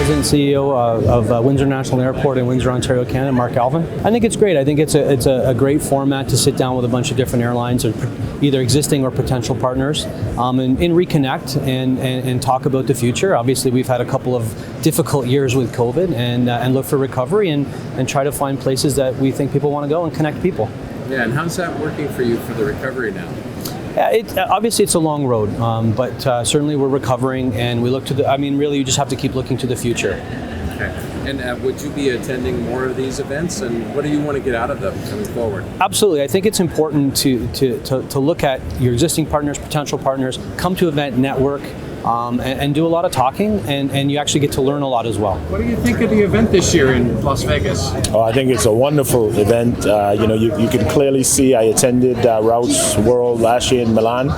President and CEO of Windsor National Airport in Windsor, Ontario, Canada, Mark Alvin. I think it's great. I think it's a great format to sit down with a bunch of different airlines, or either existing or potential partners, and reconnect and talk about the future. Obviously, we've had a couple of difficult years with COVID, and look for recovery and try to find places that we think people want to go and connect people. Yeah, and how's that working for you for the recovery now? Obviously, it's a long road, but certainly we're recovering, and we look to really, you just have to keep looking to the future. Okay. And would you be attending more of these events, and what do you want to get out of them coming forward? Absolutely. I think it's important to look at your existing partners, potential partners, come to event, network, and do a lot of talking, and you actually get to learn a lot as well. What do you think of the event this year in Las Vegas? Oh, I think it's a wonderful event. You can clearly see I attended Routes World last year in Milan.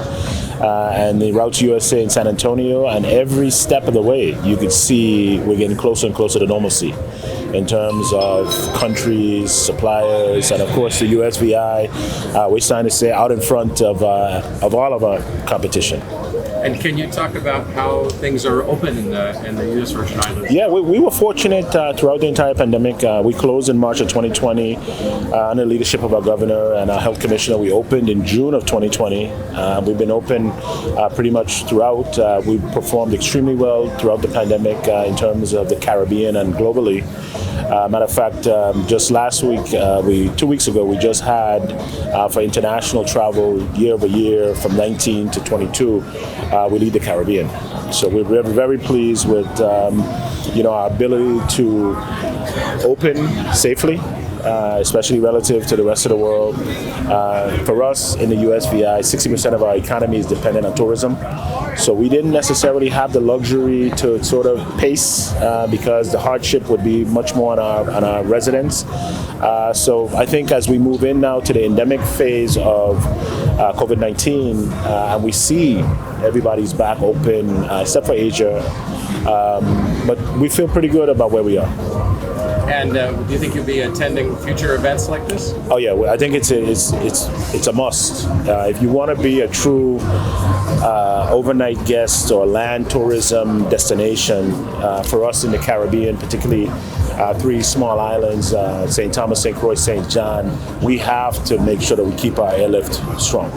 And the Routes USA in San Antonio, and every step of the way you could see we're getting closer and closer to normalcy in terms of countries, suppliers, and of course the USVI. We're starting to stay out in front of all of our competition. And can you talk about how things are open in the U.S. Virgin Islands? Yeah, we were fortunate throughout the entire pandemic. We closed in March of 2020 under the leadership of our governor and our health commissioner. We opened in June of 2020. We've been open pretty much throughout. We performed extremely well throughout the pandemic in terms of the Caribbean and globally. Matter of fact, just last week, 2 weeks ago, we just had for international travel year over year from 19 to 22, we lead the Caribbean. So we're very pleased with our ability to open safely, especially relative to the rest of the world. For us in the USVI, 60% of our economy is dependent on tourism. So we didn't necessarily have the luxury to sort of pace because the hardship would be much more on our residents. So I think as we move in now to the endemic phase of COVID-19, and we see everybody's back open, except for Asia, but we feel pretty good about where we are. And do you think you'll be attending future events like this? Oh yeah, I think it's a must. If you want to be a true overnight guest or land tourism destination for us in the Caribbean, particularly 3 small islands, St. Thomas, St. Croix, St. John, we have to make sure that we keep our airlift strong.